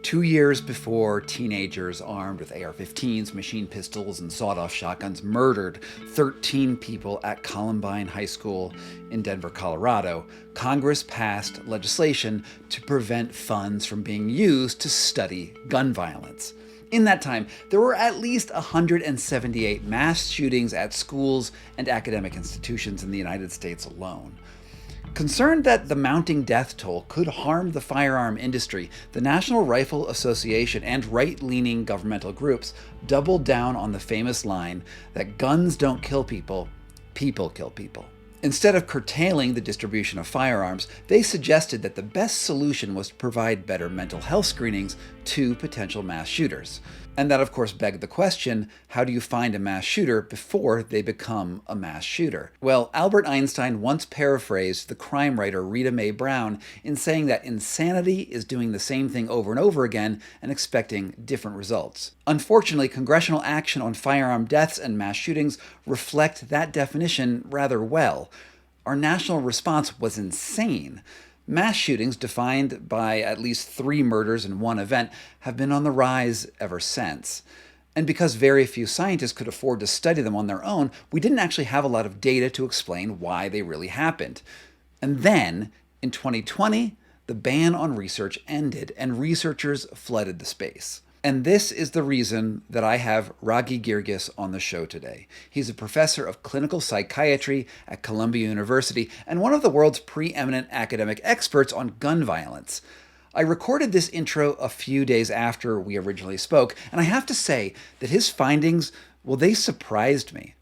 2 years before teenagers armed with AR-15s, machine pistols, and sawed-off shotguns murdered 13 people at Columbine High School in Denver, Colorado, Congress passed legislation to prevent funds from being used to study gun violence. In that time, there were at least 178 mass shootings at schools and academic institutions in the United States alone. Concerned that the mounting death toll could harm the firearm industry, the National Rifle Association and right-leaning governmental groups doubled down on the famous line that guns don't kill people, people kill people. Instead of curtailing the distribution of firearms, they suggested that the best solution was to provide better mental health screenings to potential mass shooters. And that, of course, begged the question, how do you find a mass shooter before they become a mass shooter? Well, Albert Einstein once paraphrased the crime writer Rita Mae Brown in saying that insanity is doing the same thing over and over again and expecting different results. Unfortunately, congressional action on firearm deaths and mass shootings reflect that definition rather well. Our national response was insane. Mass shootings, defined by at least 3 murders in one event, have been on the rise ever since. And because very few scientists could afford to study them on their own, we didn't actually have a lot of data to explain why they really happened. And then, in 2020, the ban on research ended and researchers flooded the space. And this is the reason that I have Ragy Girgis on the show today. He's a professor of clinical psychiatry at Columbia University and one of the world's preeminent academic experts on gun violence. I recorded this intro a few days after we originally spoke, and I have to say that his findings, well, they surprised me.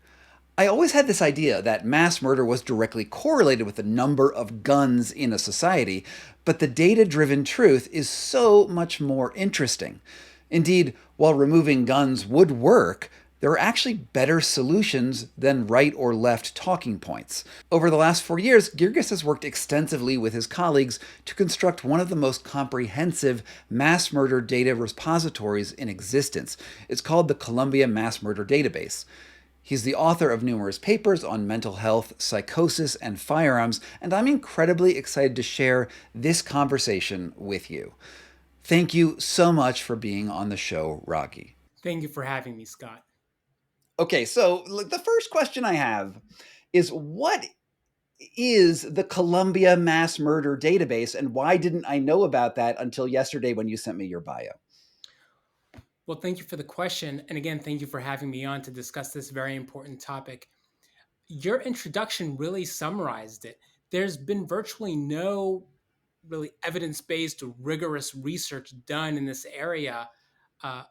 I always had this idea that mass murder was directly correlated with the number of guns in a society, but the data-driven truth is so much more interesting. Indeed, while removing guns would work, there are actually better solutions than right or left talking points. Over the last 4 years, Girgis has worked extensively with his colleagues to construct one of the most comprehensive mass murder data repositories in existence. It's called the Colombia Mass Murder Database. He's the author of numerous papers on mental health, psychosis, and firearms, and I'm incredibly excited to share this conversation with you. Thank you so much for being on the show, Ragy. Thank you for having me, Scott. Okay, so the first question I have is what is the Columbia Mass Murder Database, and why didn't I know about that until yesterday when you sent me your bio? Well, thank you for the question. And again, thank you for having me on to discuss this very important topic. Your introduction really summarized it. There's been virtually no really evidence based, rigorous research done in this area uh,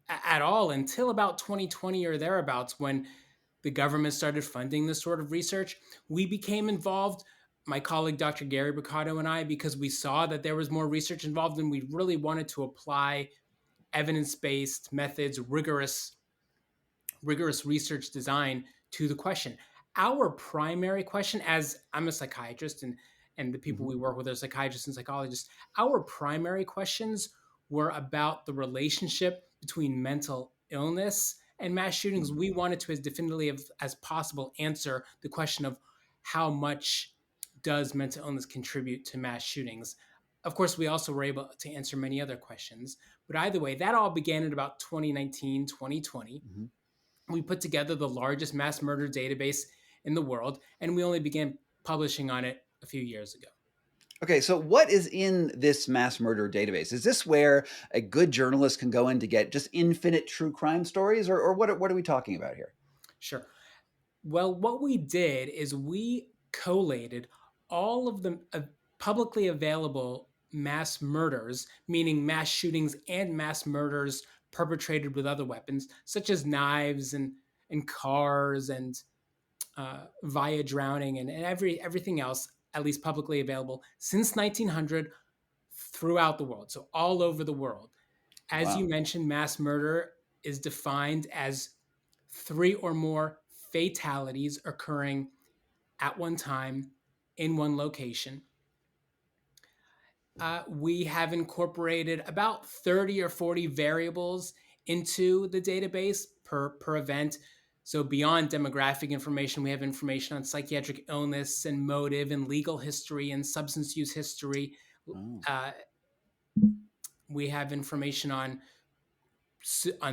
at all until about 2020 or thereabouts when the government started funding this sort of research. We became involved, my colleague Dr. Gary Ricardo and I, because we saw that there was more research involved and we really wanted to apply evidence-based methods, rigorous research design to the question. Our primary question, as I'm a psychiatrist and the people we Mhm. work with are psychiatrists and psychologists, our primary questions were about the relationship between mental illness and mass shootings. We wanted to, as definitively as possible, answer the question of how much does mental illness contribute to mass shootings. Of course, we also were able to answer many other questions. But either way, that all began in about 2019, 2020. Mhm. We put together the largest mass murder database in the world, and we only began publishing on it a few years ago. Okay, so what is in this mass murder database? Is this where a good journalist can go in to get just infinite true crime stories, or what are we talking about here? Sure. Well, what we did is we collated all of the publicly available mass murders, meaning mass shootings and mass murders perpetrated with other weapons, such as knives and cars and via drowning and everything else, at least publicly available, since 1900 throughout the world. So all over the world. As you Wow. mentioned, mass murder is defined as 3 or more fatalities occurring at one time in one location. We have incorporated about 30 or 40 variables into the database per event. So, beyond demographic information, we have information on psychiatric illness and motive and legal history and substance use history, Oh. uh, We have information on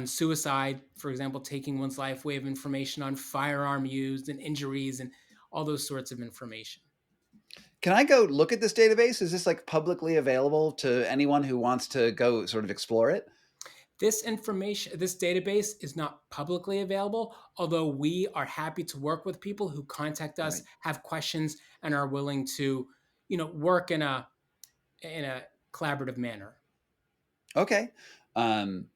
suicide, for example, taking one's life. We have information on firearm use and injuries and all those sorts of information. Can I go look at this database? Is this like publicly available to anyone who wants to go sort of explore it? This database is not publicly available, although we are happy to work with people who contact us, Right. have questions, and are willing to, work in a collaborative manner. Okay. Um,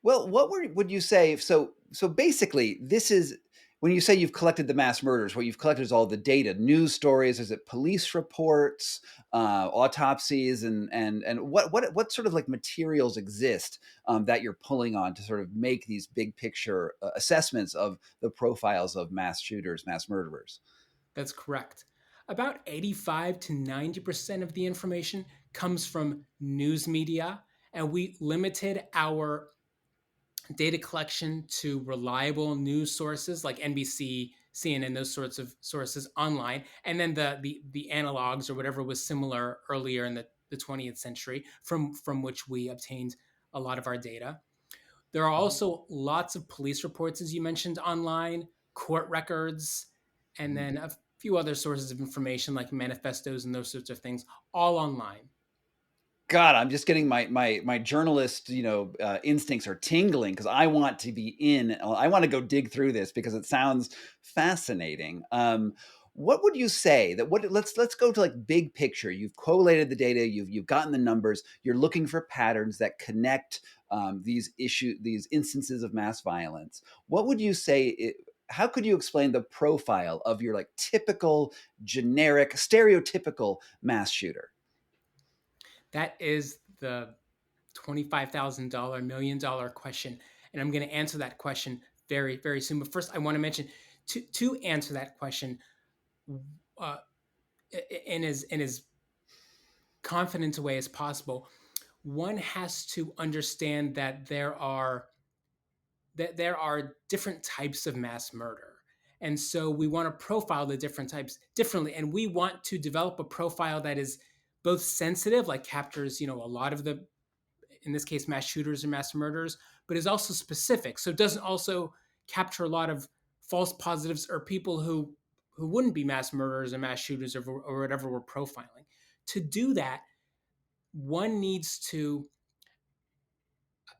Well, what would you say? So basically, this is when you say you've collected the mass murders. What you've collected is all the data, news stories. Is it police reports, autopsies, and what sort of like materials exist that you're pulling on to sort of make these big picture assessments of the profiles of mass shooters, mass murderers? That's correct. About 85 to 90% of the information comes from news media, and we limited our data collection to reliable news sources like NBC, CNN, those sorts of sources online, and then the analogs or whatever was similar earlier in the 20th century from which we obtained a lot of our data. There are Mhm, also lots of police reports, as you mentioned, online, court records, and mhm. then a few other sources of information like manifestos and those sorts of things, all online. God, I'm just getting my journalist, instincts are tingling because I want to be in. I want to go dig through this because it sounds fascinating. What would you say that what let's go to like big picture. You've collated the data, you've gotten the numbers, you're looking for patterns that connect these instances of mass violence. What would you say? How could you explain the profile of your like typical, generic, stereotypical mass shooter? That is the $25,000 $1 million question. And I'm going to answer that question very, very soon. But first, I want to mention to answer that question uh, in as confident a way as possible, one has to understand that there are different types of mass murder. And so we want to profile the different types differently. And we want to develop a profile that is both sensitive, like captures, a lot of the, in this case, mass shooters and mass murderers, but is also specific. So it doesn't also capture a lot of false positives or people who wouldn't be mass murderers and mass shooters or whatever we're profiling. To do that, one needs to,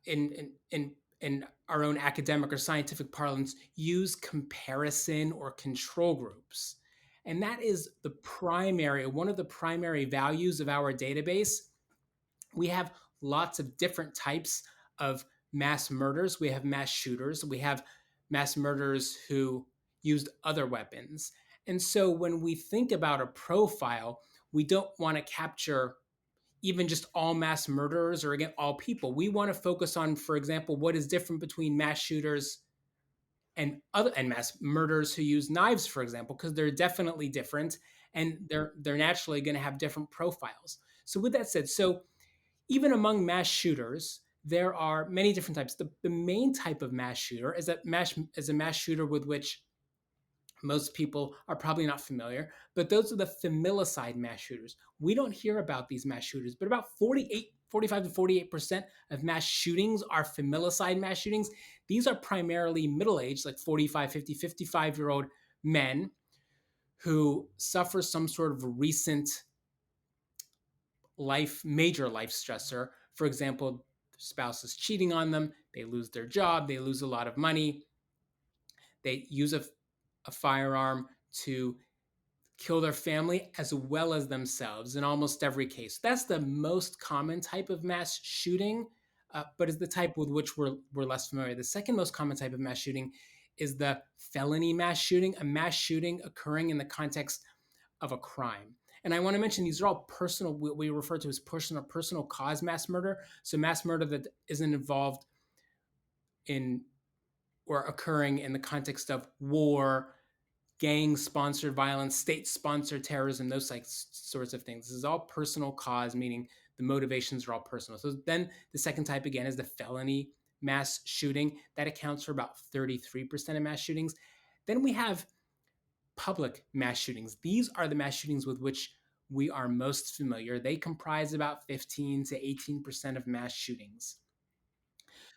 in our own academic or scientific parlance, use comparison or control groups. And that is one of the primary values of our database. We have lots of different types of mass murders. We have mass shooters. We have mass murderers who used other weapons. And so when we think about a profile, we don't want to capture even just all mass murderers or again all people. We want to focus on, for example, what is different between mass shooters and mass murderers who use knives, for example, because they're definitely different and they're naturally going to have different profiles. So with that said, so even among mass shooters, there are many different types. The main type of mass shooter is a mass shooter with which most people are probably not familiar, but those are the familicide mass shooters. We don't hear about these mass shooters, but about 45 to 48% of mass shootings are familicide mass shootings. These are primarily middle aged, like 45, 50, 55-year-old men who suffer some sort of recent major life stressor. For example, their spouse is cheating on them, they lose their job, they lose a lot of money, they use a firearm to kill their family as well as themselves in almost every case. That's the most common type of mass shooting, but is the type with which we're less familiar. The second most common type of mass shooting is the felony mass shooting, a mass shooting occurring in the context of a crime. And I want to mention these are all personal, what we refer to as personal cause mass murder. So mass murder that isn't involved in or occurring in the context of war, gang sponsored violence, state sponsored terrorism, those sorts of things. This is all personal cause, meaning the motivations are all personal. So then the second type again is the felony mass shooting. That accounts for about 33% of mass shootings. Then we have public mass shootings. These are the mass shootings with which we are most familiar. They comprise about 15 to 18% of mass shootings.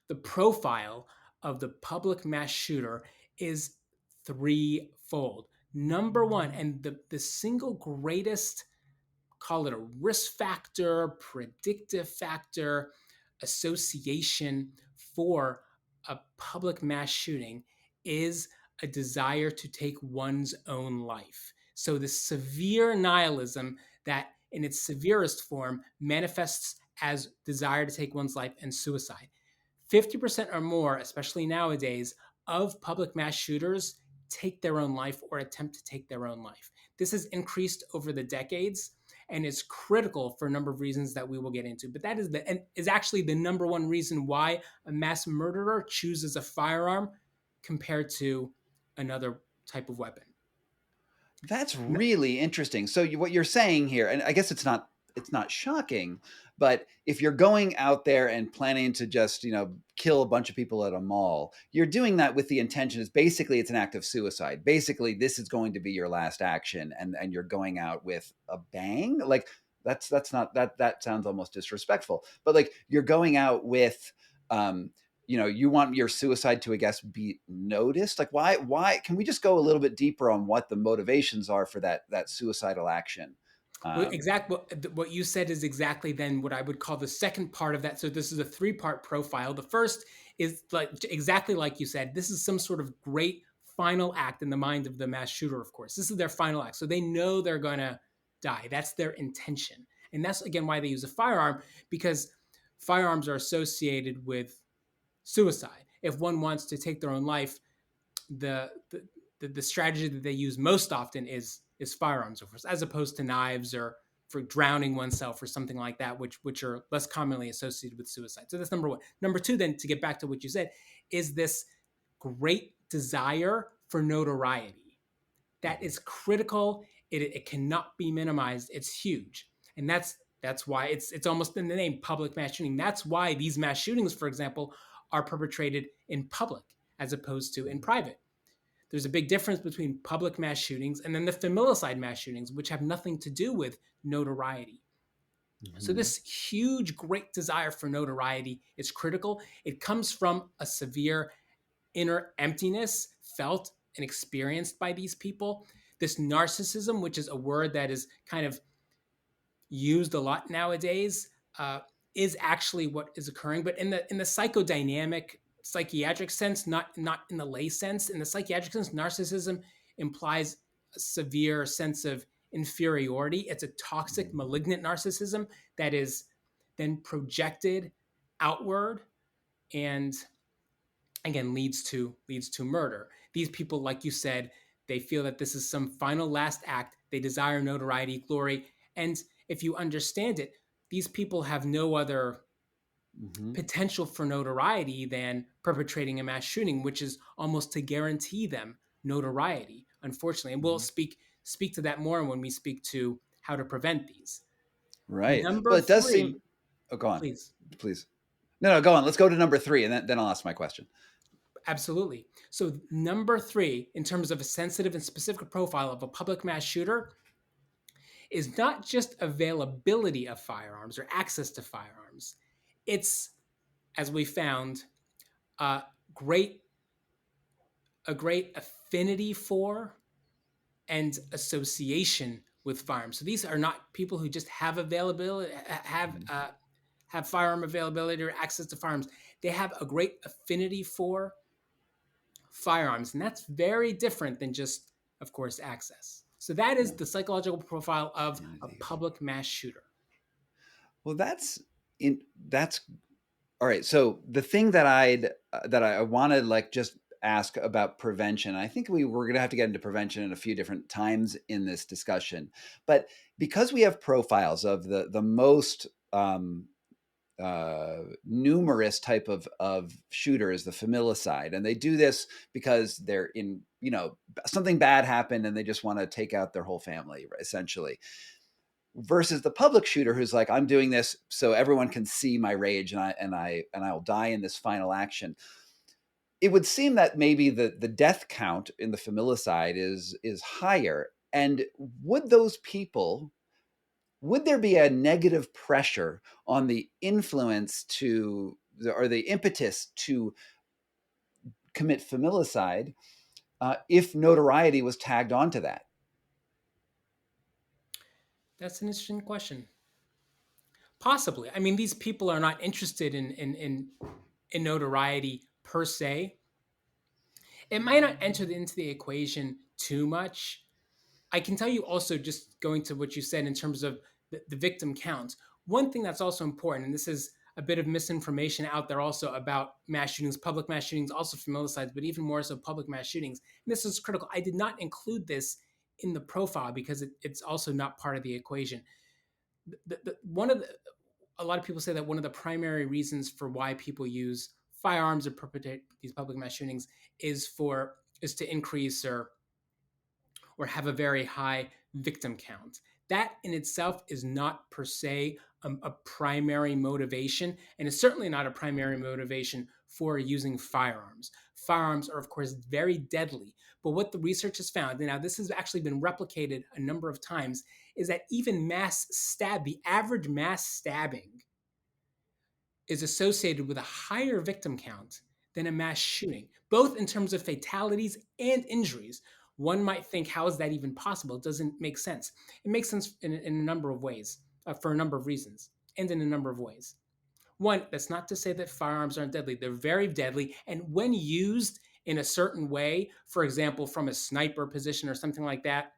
The profile of the public mass shooter is threefold. Number one, and the single greatest, call it a risk factor, predictive factor, association for a public mass shooting is a desire to take one's own life. So, the severe nihilism that in its severest form manifests as desire to take one's life and suicide. 50% or more, especially nowadays, of public mass shooters take their own life or attempt to take their own life. This has increased over the decades and is critical for a number of reasons that we will get into. But that is actually the number one reason why a mass murderer chooses a firearm compared to another type of weapon. That's really interesting. So what you're saying here, and I guess it's not shocking, but if you're going out there and planning to just, kill a bunch of people at a mall, you're doing that with the intention is basically it's an act of suicide. Basically, this is going to be your last action, and you're going out with a bang. Like that's not that sounds almost disrespectful. But like you're going out with you want your suicide to, I guess, be noticed. Like why can we just go a little bit deeper on what the motivations are for that suicidal action? Exactly what you said is exactly then what I would call the second part of that. So this is a three-part profile. The first is like exactly like you said. This is some sort of great final act in the mind of the mass shooter. Of course, this is their final act. So they know they're gonna die. That's their intention, and that's again why they use a firearm, because firearms are associated with suicide. If one wants to take their own life, the strategy that they use most often is firearms, of course, as opposed to knives or for drowning oneself or something like that, which are less commonly associated with suicide. So that's number one. Number two, then, to get back to what you said, is this great desire for notoriety that is critical. It cannot be minimized. It's huge, and that's why it's almost in the name, public mass shooting. That's why these mass shootings, for example, are perpetrated in public as opposed to in private. There's a big difference between public mass shootings and then the familicide mass shootings, which have nothing to do with notoriety. So Mhm. this huge, great desire for notoriety is critical. It comes from a severe inner emptiness felt and experienced by these people. This narcissism, which is a word that is kind of used a lot nowadays, is actually what is occurring. But in the psychodynamic, psychiatric sense, not in the lay sense, in the psychiatric sense, narcissism implies a severe sense of inferiority. It's a toxic, malignant narcissism that is then projected outward and again leads to murder. These people, like you said, they feel that this is some final last act. They desire notoriety, glory, and if you understand it, these people have no other Mhm. potential for notoriety than perpetrating a mass shooting, which is almost to guarantee them notoriety, unfortunately. And we'll Mhm. speak to that more when we speak to how to prevent these. Right. Number Well, it does seem. three, Oh, go on, please. please. No, go on. Let's go to number three, and then I'll ask my question. Absolutely. So, number three, in terms of a sensitive and specific profile of a public mass shooter, is not just availability of firearms or access to firearms. It's, as we found, a great a great affinity for and association with firearms. So these are not people who just have availability, Mhm. have firearm availability or access to firearms. They have a great affinity for firearms, and that's very different than just, of course, access. So that is Yeah. the psychological profile of a Affinity. public mass shooter. Well, that's all right. So the thing that I want to like just ask about prevention. I think we're going to have to get into prevention in a few different times in this discussion, but because we have profiles of the most numerous type of shooters, the familicide, and they do this because they're in, something bad happened and they just want to take out their whole family, essentially, versus the public shooter who's like, I'm doing this so everyone can see my rage, and I'll die in this final action. It would seem that maybe the death count in the familicide is higher. And would those people would there be a negative pressure on the influence to, or the impetus to commit familicide if notoriety was tagged onto that? That's an interesting question. Possibly. I mean, these people are not interested in notoriety per se. It might not enter into the equation too much. I can tell you also, just going to what you said in terms of the victim count, one thing that's also important, and this is a bit of misinformation out there also about mass shootings, public mass shootings, also familicides, but even more so public mass shootings. And this is critical. I did not include this in the profile because it's also not part of the equation. One of the, a lot of people say that one of the primary reasons for why people use firearms or perpetrate these public mass shootings is to increase or have a very high victim count. That in itself is not per se a primary motivation, and it's certainly not a primary motivation for using firearms. Firearms are, of course, very deadly, but what the research has found, and now this has actually been replicated a number of times, is that even the average mass stabbing is associated with a higher victim count than a mass shooting, both in terms of fatalities and injuries. One might think, how is that even possible? It doesn't make sense. It makes sense in a number of ways, for a number of reasons, and in a number of ways. One, that's not to say that firearms aren't deadly. They're very deadly. And when used in a certain way, for example, from a sniper position or something like that,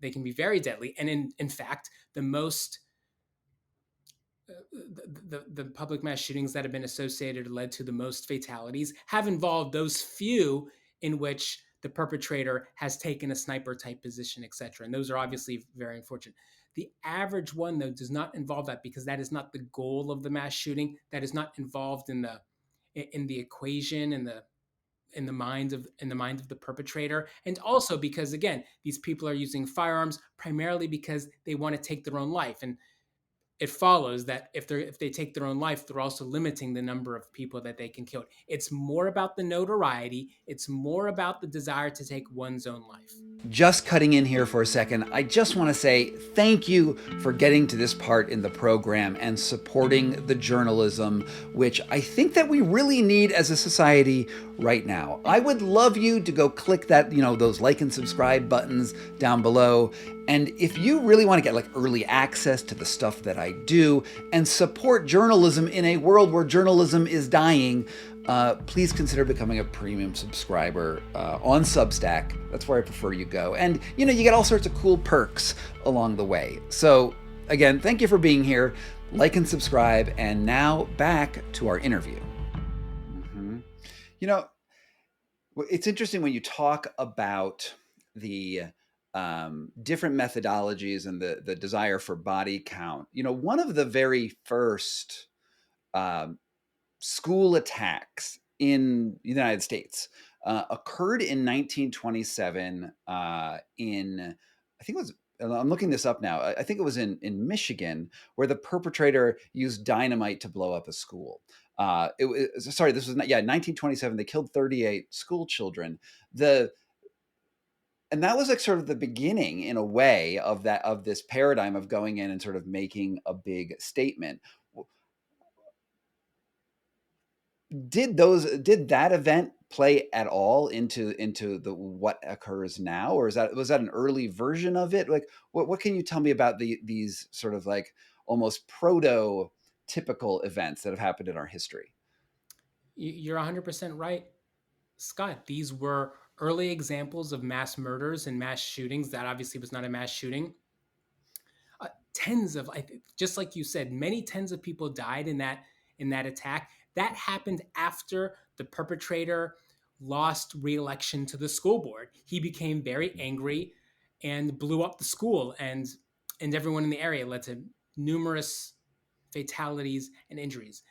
they can be very deadly. And in fact, the public mass shootings that have been associated or led to the most fatalities have involved those few in which the perpetrator has taken a sniper type position, etc. And those are obviously very unfortunate. The average one, though, does not involve that because that is not the goal of the mass shooting. That is not involved in the equation and in the mind of the perpetrator. And also because, again, these people are using firearms primarily because they want to take their own life. And it follows that if they take their own life, they're also limiting the number of people that they can kill. It's more about the notoriety. It's more about the desire to take one's own life. Just cutting in here for a second, I just want to say thank you for getting to this part in the program and supporting the journalism, which I think that we really need as a society right now. I would love you to go click that, those like and subscribe buttons down below. And if you really want to get like early access to the stuff that I do and support journalism in a world where journalism is dying, please consider becoming a premium subscriber on Substack. That's where I prefer you go. And, you get all sorts of cool perks along the way. So, again, thank you for being here. Like and subscribe. And now back to our interview. Mm-hmm. It's interesting when you talk about the different methodologies and the desire for body count. One of the very first school attacks in the United States occurred in 1927 I think it was, I'm looking this up now. I think it was in Michigan, where the perpetrator used dynamite to blow up a school. This was 1927. They killed 38 school children. And that was like sort of the beginning, in a way, of this paradigm of going in and sort of making a big statement. Did that event play at all into the what occurs now, or was that an early version of it? Like, what can you tell me about these sort of like almost prototypical events that have happened in our history? You're 100% right, Scott. These were early examples of mass murders and mass shootings. That obviously was not a mass shooting. Just like you said, many tens of people died in that attack. That happened after the perpetrator lost re-election to the school board. He became very angry and blew up the school, and everyone in the area, led to numerous fatalities and injuries.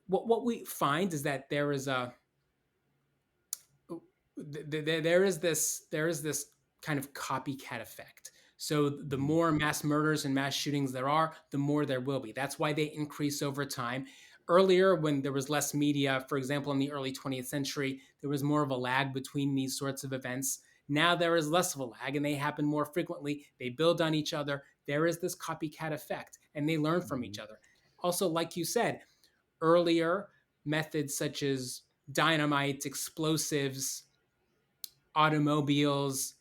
What we find is that there is this kind of copycat effect. So the more mass murders and mass shootings there are, the more there will be. That's why they increase over time. Earlier, when there was less media, for example, in the early 20th century, there was more of a lag between these sorts of events. Now there is less of a lag and they happen more frequently. They build on each other. There is this copycat effect and they learn from each Mhm. other. Also, like you said earlier, methods such as dynamite, explosives, automobiles,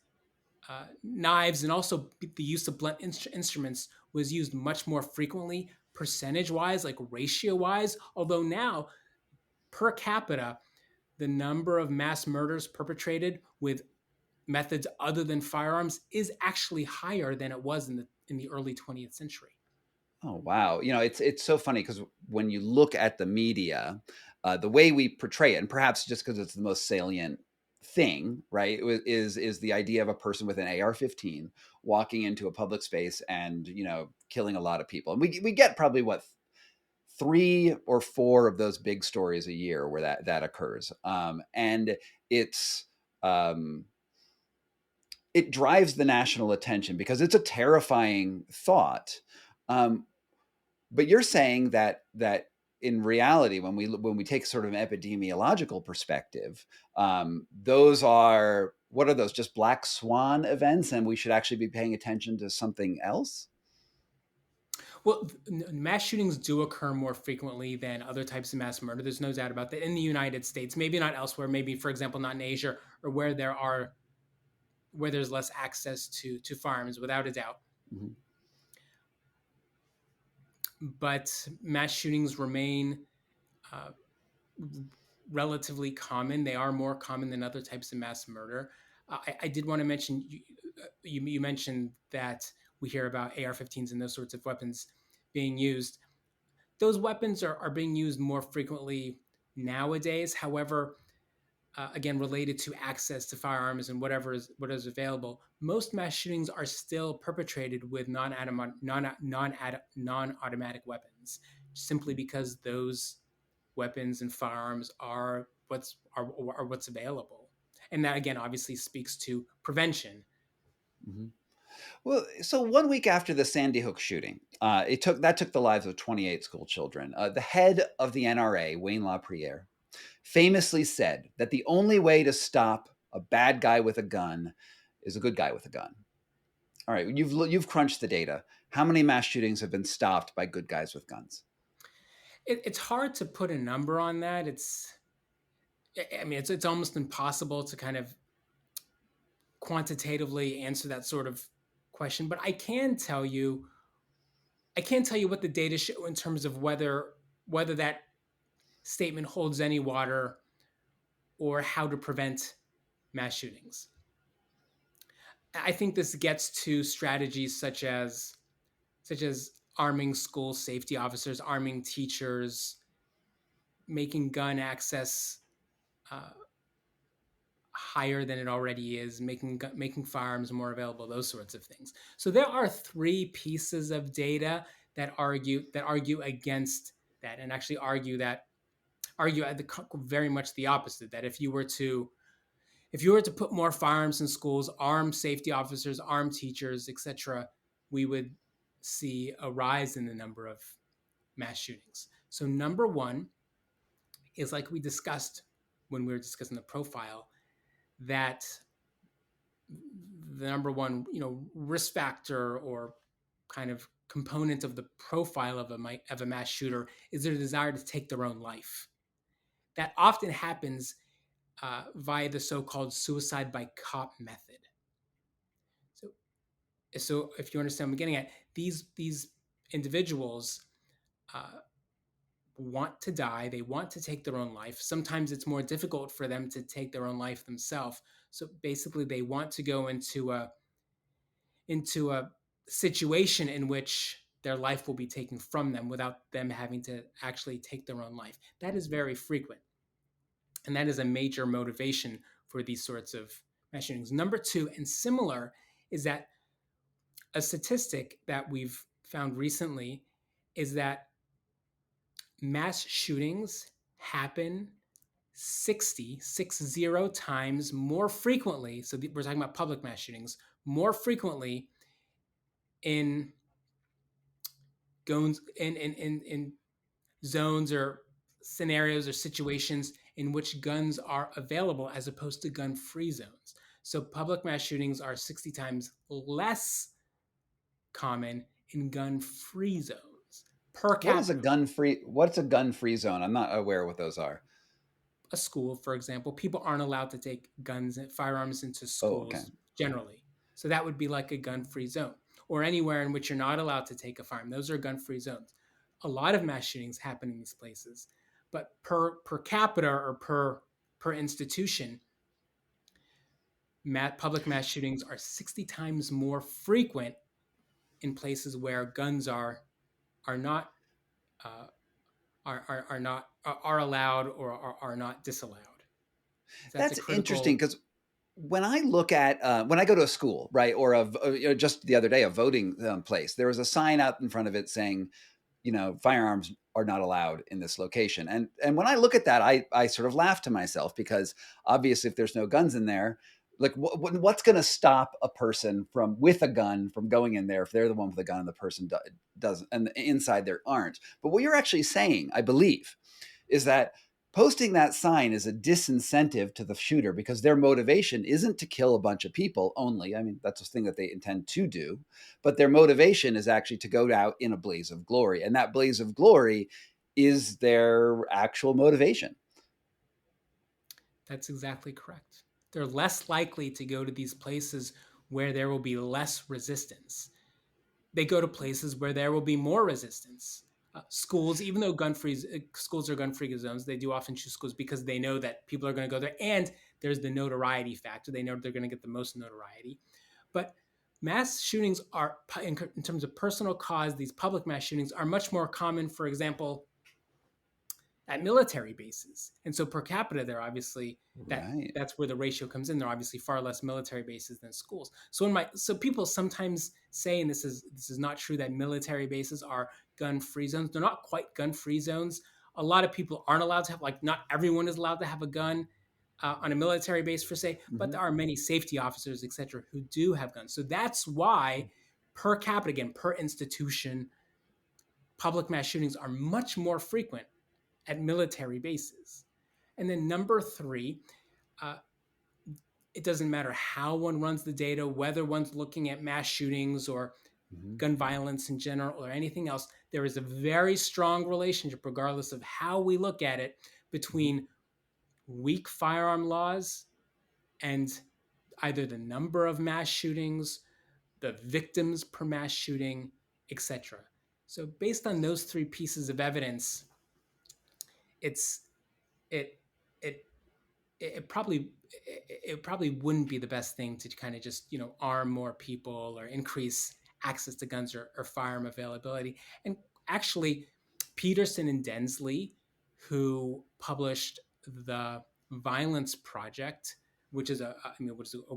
knives, and also the use of blunt instruments was used much more frequently, percentage wise, like ratio wise. Although now, per capita, the number of mass murders perpetrated with methods other than firearms is actually higher than it was in the early 20th century. Oh wow! It's so funny because when you look at the media, the way we portray it, and perhaps just because it's the most salient thing, right, is the idea of a person with an AR-15 walking into a public space and killing a lot of people, and we get probably what 3 or 4 of those big stories a year where that occurs, and it's um, it drives the national attention because it's a terrifying thought. Um, but you're saying that in reality, when we take sort of an epidemiological perspective, those are what are those? Just black swan events, and we should actually be paying attention to something else. Well, mass shootings do occur more frequently than other types of mass murder. There's no doubt about that in the United States. Maybe not elsewhere. Maybe, for example, not in Asia or where there's less access to firearms, without a doubt. Mhm. But mass shootings remain uh, relatively common. They are more common than other types of mass murder. I did want to mention you mentioned that we hear about AR-15s and those sorts of weapons being used. Those weapons are being used more frequently nowadays. However, again, related to access to firearms and what is available, most mass shootings are still perpetrated with non-automatic weapons, simply because those weapons and firearms are what's available. And that again obviously speaks to prevention. Mhm. Well, so 1 week after the Sandy Hook shooting, it took the lives of 28 school children. The head of the NRA, Wayne LaPierre, famously said that the only way to stop a bad guy with a gun is a good guy with a gun. All right, you've crunched the data. How many mass shootings have been stopped by good guys with guns? It's hard to put a number on that. I mean, it's almost impossible to kind of quantitatively answer that sort of question. But I can tell you what the data show in terms of whether that statement holds any water or how to prevent mass shootings. I think this gets to strategies such as arming school safety officers, arming teachers, making gun access uh, higher than it already is, making firearms more available, those sorts of things. So there are three pieces of data that argue against that, and actually argue at very much the opposite. That if you were to put more firearms in schools, arm safety officers, arm teachers, etc., we would see a rise in the number of mass shootings. So number one is, like we discussed when we were discussing the profile, that the number one risk factor or kind of component of the profile of a mass shooter is their desire to take their own life. That often happens via the so-called suicide by cop method. So, so if you understand what I'm getting at, these individuals uh, want to die. They want to take their own life. Sometimes it's more difficult for them to take their own life themselves. So basically, they want to go into a situation in which their life will be taken from them without them having to actually take their own life. That is very frequent, and that is a major motivation for these sorts of mass shootings. Number two, and similar, is that a statistic that we've found recently is that mass shootings happen 60 times more frequently. So we're talking about public mass shootings more frequently in in zones or scenarios or situations in which guns are available as opposed to gun free zones. So public mass shootings are 60 times less common in gun-free zones per capita. What's a gun-free zone? I'm not aware what those are. A school, for example, people aren't allowed to take guns and firearms into Oh, okay. schools generally. So that would be like a gun-free zone, or anywhere in which you're not allowed to take a firearm. Those are gun-free zones. A lot of mass shootings happen in these places, but per capita or per institution, public mass shootings are 60 times more frequent in places where guns are not uh, are not are allowed or are not disallowed. So that's a That's interesting critical. because when I go to a school, right, or just the other day, a voting place, there was a sign out in front of it saying, firearms are not allowed in this location. And when I look at that, I sort of laugh to myself because obviously, if there's no guns in there, like what's going to stop a person from with a gun from going in there if they're the one with the gun and the person doesn't, and inside there aren't. But what you're actually saying, I believe, is that posting that sign is a disincentive to the shooter because their motivation isn't to kill a bunch of people only. I mean, that's the thing that they intend to do, but their motivation is actually to go out in a blaze of glory. And that blaze of glory is their actual motivation. That's exactly correct. They're less likely to go to these places where there will be less resistance. They go to places where there will be more resistance. Schools, even though schools are gun-free zones, they do often choose schools because they know that people are going to go there, and there's the notoriety factor. They know they're going to get the most notoriety. But mass shootings are, in terms of personal cause, these public mass shootings are much more common. For example, at military bases. And so per capita, they're obviously Right. that's where the ratio comes in. There are obviously far less military bases than schools. So people sometimes say, and this is not true, that military bases are gun-free zones. They're not quite gun-free zones. A lot of people aren't allowed to have, like, not everyone is allowed to have a gun on a military base per se, but Mm-hmm. there are many safety officers, etc., who do have guns. So that's why per capita, again, per institution, public mass shootings are much more frequent at military bases. And then number three, uh, it doesn't matter how one runs the data, whether one's looking at mass shootings or Mm-hmm. gun violence in general or anything else, there is a very strong relationship, regardless of how we look at it, Mm-hmm. between weak firearm laws and either the number of mass shootings, the victims per mass shooting, etc. So based on those three pieces of evidence, it's it it it probably wouldn't be the best thing to kind of just arm more people or increase access to guns or firearm availability. And actually, Peterson and Densley, who published the Violence Project, which is a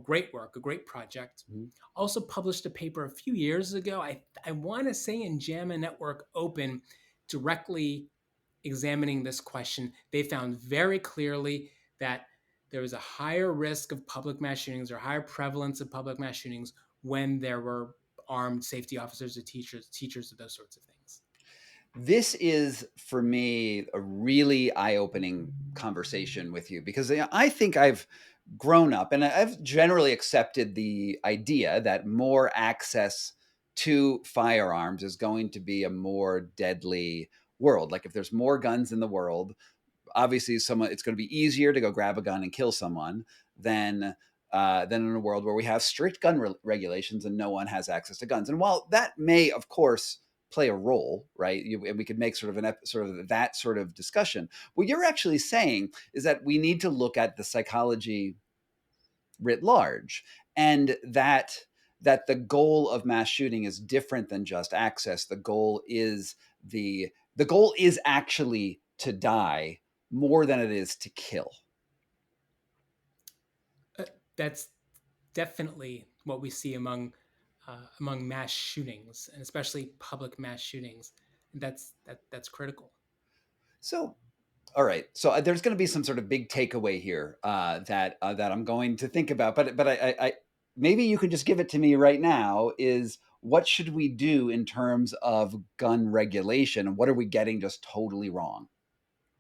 great work, a great project, Mm-hmm. also published a paper a few years ago. I want to say in JAMA Network Open, directly examining this question. They found very clearly that there was a higher risk of public mass shootings or higher prevalence of public mass shootings when there were armed safety officers or teachers of those sorts of things. This is for me a really eye-opening conversation with you because I think I've grown up and I've generally accepted the idea that more access to firearms is going to be a more deadly world. Like if there's more guns in the world, obviously someone it's going to be easier to go grab a gun and kill someone than in a world where we have strict regulations and no one has access to guns. And while that may, of course, play a role, right? And we could make sort of sort of that sort of discussion. What you're actually saying is that we need to look at the psychology writ large, and that the goal of mass shooting is different than just access. The goal is actually to die more than it is to kill. That's definitely what we see among mass shootings, and especially public mass shootings. And that's critical. So, all right. So there's going to be some sort of big takeaway here that I'm going to think about, but I maybe you can just give it to me right now. Is what should we do in terms of gun regulation, and what are we getting just totally wrong?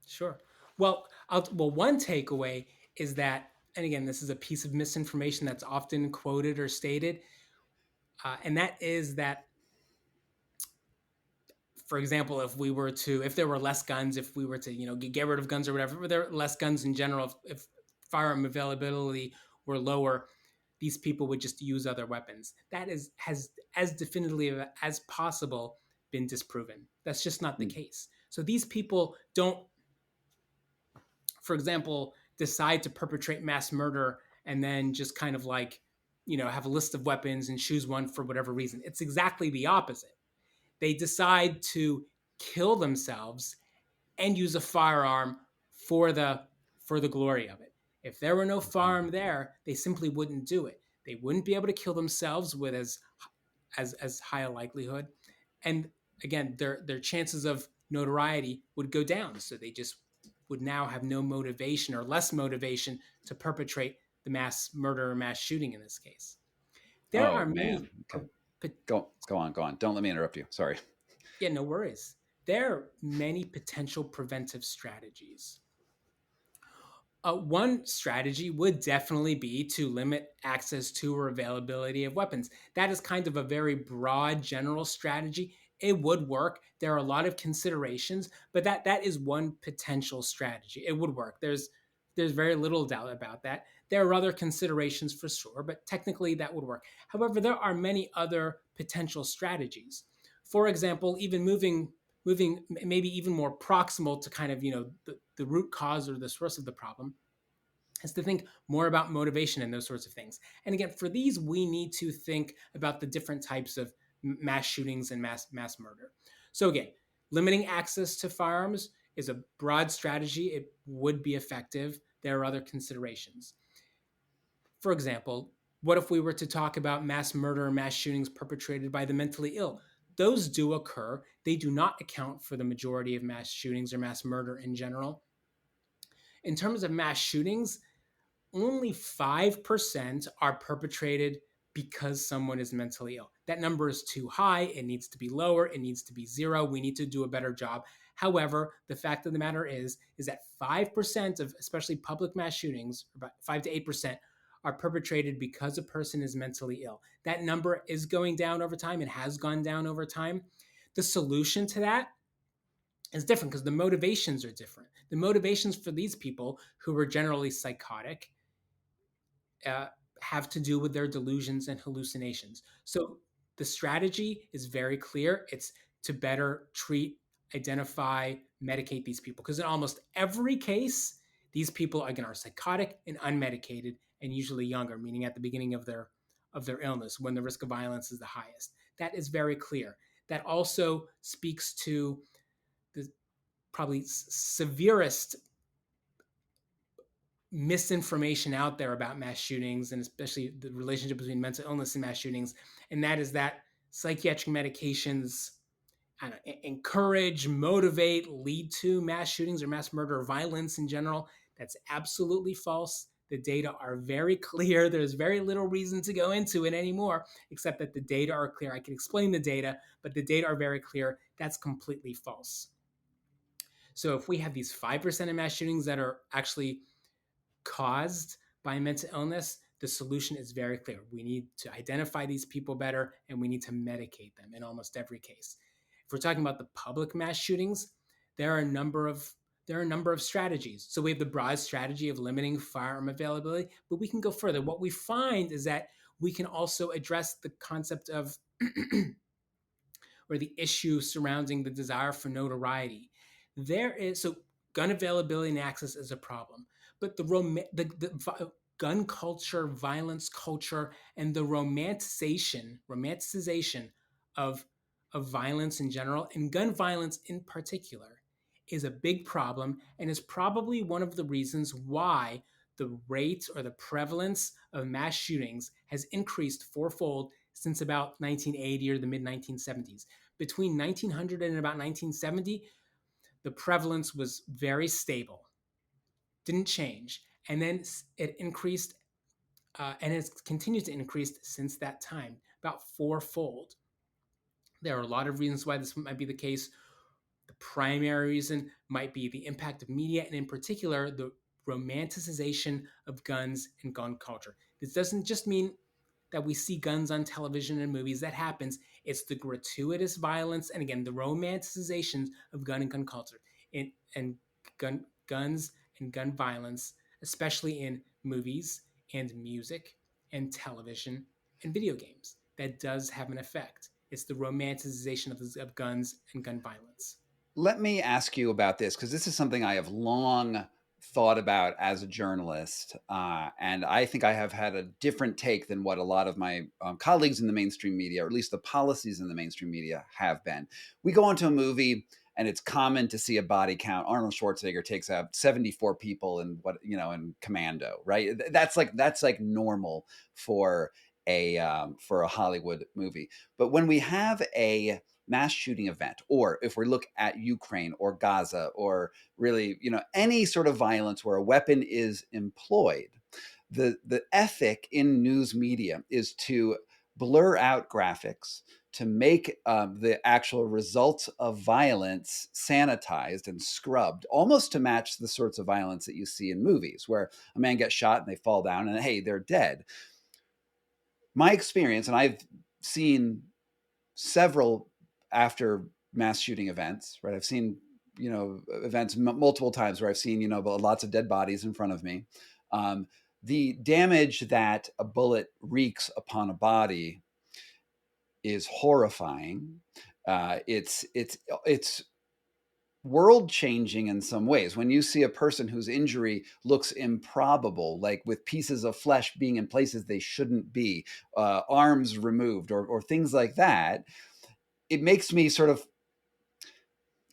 Sure. Well, one takeaway is that, and again, this is a piece of misinformation that's often quoted or stated, and that is that, for example, if there were less guns, if we were to, get rid of guns or whatever, but there are less guns in general, if firearm availability were lower, these people would just use other weapons. That has as definitively as possible been disproven. That's just not the Mm. case. So these people don't, for example, decide to perpetrate mass murder and then just kind of like, have a list of weapons and choose one for whatever reason. It's exactly the opposite. They decide to kill themselves and use a firearm for the glory of it. If there were no firearm there, they simply wouldn't do it. They wouldn't be able to kill themselves with as high a likelihood, and again, their chances of notoriety would go down. So they just would now have no motivation or less motivation to perpetrate the mass murder or mass shooting in this case. There Oh are many. man. Okay. Go on. Don't let me interrupt you. Sorry. Yeah, no worries. There are many potential preventive strategies. One strategy would definitely be to limit access to or availability of weapons. That is kind of a very broad, general strategy. It would work. There are a lot of considerations, but that is one potential strategy. It would work. There's very little doubt about that. There are other considerations for sure, but technically that would work. However, there are many other potential strategies. For example, even moving maybe even more proximal to kind of the root cause or the source of the problem is to think more about motivation and those sorts of things. And again, for these, we need to think about the different types of mass shootings and mass murder. So again, limiting access to firearms is a broad strategy. It would be effective. There are other considerations. For example, what if we were to talk about mass murder or mass shootings perpetrated by the mentally ill? Those do occur. They do not account for the majority of mass shootings or mass murder in general. In terms of mass shootings, only 5% are perpetrated because someone is mentally ill. That number is too high. It needs to be lower. It needs to be zero. We need to do a better job. However, the fact of the matter is that 5% of especially public mass shootings, about 5 to 8%, are perpetrated because a person is mentally ill. That number is going down over time. It has gone down over time. The solution to that is different because the motivations are different. The motivations for these people who are generally psychotic uh, have to do with their delusions and hallucinations. So the strategy is very clear. It's to better treat, identify, medicate these people. Because in almost every case, these people again are psychotic and unmedicated, and usually younger, meaning at the beginning of their illness, when the risk of violence is the highest. That is very clear. That also speaks to the probably severest misinformation out there about mass shootings, and especially the relationship between mental illness and mass shootings, and that is that psychiatric medications encourage, motivate, lead to mass shootings or mass murder or violence in general. That's absolutely false. The data are very clear. There's very little reason to go into it anymore, except that the data are clear. I can explain the data, but the data are very clear. That's completely false. So if we have these 5% of mass shootings that are actually caused by mental illness, the solution is very clear. We need to identify these people better, and we need to medicate them in almost every case. If we're talking about the public mass shootings, there are a number of strategies. So we have the broad strategy of limiting firearm availability, but we can go further. What we find is that we can also address the concept of or the issue surrounding the desire for notoriety. There is so gun availability and access is a problem, but the gun culture, violence culture, and the romanticization of violence in general and gun violence in particular is a big problem and is probably one of the reasons why the rate or the prevalence of mass shootings has increased fourfold since about 1980 or the mid 1970s. Between 1900 and about 1970, the prevalence was very stable, didn't change. And then it increased and has continued to increase since that time, about fourfold. There are a lot of reasons why this might be the case. The primary reason might be the impact of media, and in particular, the romanticization of guns and gun culture. This doesn't just mean that we see guns on television and movies. That happens. It's the gratuitous violence and again the romanticization of gun and gun culture and guns and gun violence, especially in movies and music and television and video games. That does have an effect. It's the romanticization of guns and gun violence. Let me ask you about this because this is something I have long thought about as a journalist, and I think I have had a different take than what a lot of my colleagues in the mainstream media, or at least the policies in the mainstream media, have been. We go into a movie, and it's common to see a body count. Arnold Schwarzenegger takes out 74 people in in Commando, right? That's like normal for a Hollywood movie. But when we have a mass shooting event, or if we look at Ukraine or Gaza, or really, any sort of violence where a weapon is employed, the ethic in news media is to blur out graphics, to make the actual results of violence sanitized and scrubbed, almost to match the sorts of violence that you see in movies, where a man gets shot and they fall down and hey, they're dead. My experience, and I've seen several after mass shooting events, right? I've seen, events multiple times where I've seen, lots of dead bodies in front of me. The damage that a bullet wreaks upon a body is horrifying. It's world changing in some ways. When you see a person whose injury looks improbable, like with pieces of flesh being in places they shouldn't be, arms removed, or things like that, it makes me sort of,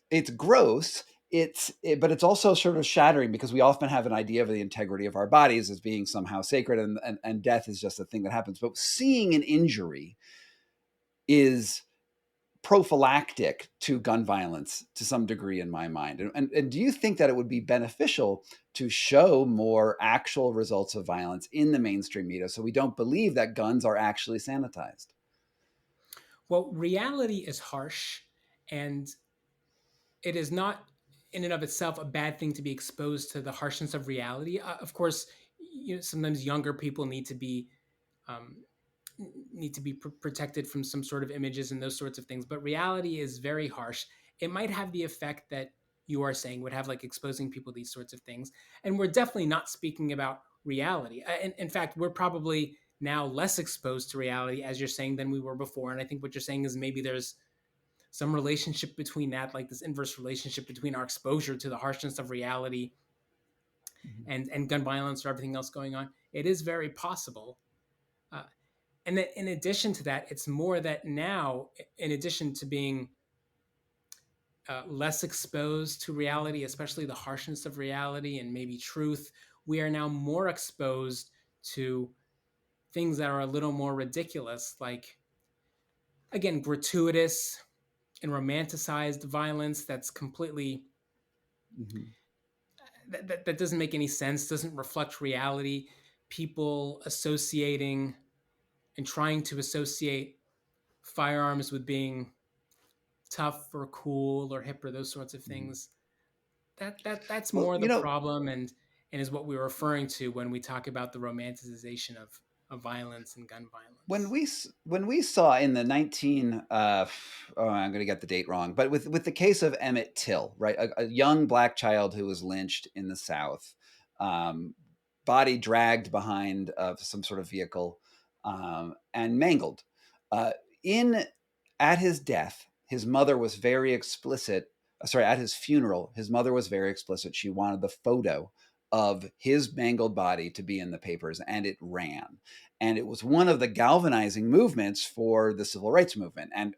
it's gross. But it's also sort of shattering because we often have an idea of the integrity of our bodies as being somehow sacred, and death is just a thing that happens. But seeing an injury is prophylactic to gun violence to some degree in my mind. And do you think that it would be beneficial to show more actual results of violence in the mainstream media so we don't believe that guns are actually sanitized? Well, reality is harsh, and it is not in and of itself a bad thing to be exposed to the harshness of reality. Of course, sometimes younger people um, need to be protected from some sort of images and those sorts of things. But reality is very harsh. It might have the effect that you are saying would have, like exposing people to these sorts of things. And we're definitely not speaking about reality. In fact, we're probably now less exposed to reality, as you're saying, than we were before. And I think what you're saying is maybe there's some relationship between that, like this inverse relationship between our exposure to the harshness of reality Mhm. and gun violence or everything else going on. It is very possible. Uh, and then in addition to that, it's more that now, in addition to being less exposed to reality, especially the harshness of reality and maybe truth, we are now more exposed to things that are a little more ridiculous, like, again, gratuitous and romanticized violence that's completely Mhm. that doesn't make any sense, doesn't reflect reality. People associating and trying to associate firearms with being tough or cool or hip or those sorts of Mhm. things. That's Well, more the problem, and is what we're referring to when we talk about the romanticization of violence and gun when violence. we saw in the 19 oh, I'm going to get the date wrong, but with the case of Emmett Till, right, a young black child who was lynched in the South, um, body dragged behind some sort of vehicle, and mangled. uh, in At his death, his mother was very explicit. Sorry, at his funeral, his mother was very explicit. She wanted the photo of his mangled body to be in the papers, and it ran. And it was one of the galvanizing movements for the civil rights movement, and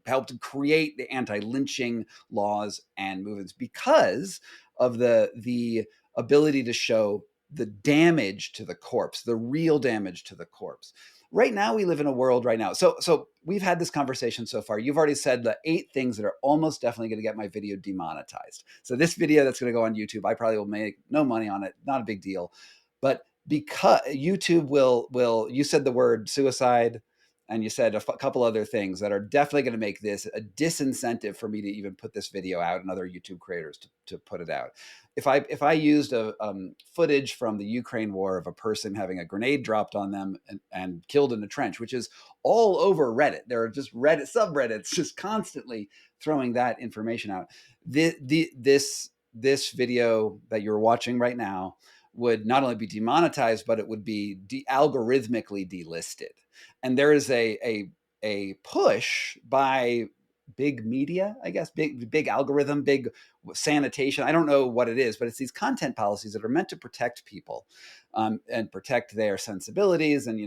helped create the anti-lynching laws and movements because of the ability to show the damage to the corpse, the real damage to the corpse. Right now, we live in a world right now. So we've had this conversation so far. You've already said the 8 things that are almost definitely going to get my video demonetized. So this video that's going to go on YouTube, I probably will make no money on it. Not a big deal. But because YouTube will, you said the word suicide, and you said a couple other things that are definitely going to make this a disincentive for me to even put this video out and other YouTube creators to put it out. If I used a footage from the Ukraine war of a person having a grenade dropped on them and killed in a trench, which is all over Reddit, there are just Reddit subreddits just constantly throwing that information out. This video that you're watching right now would not only be demonetized, but it would be algorithmically delisted. And there is a push by big media, I guess, big algorithm, big sanitation. I don't know what it is, but it's these content policies that are meant to protect people and protect their sensibilities. And,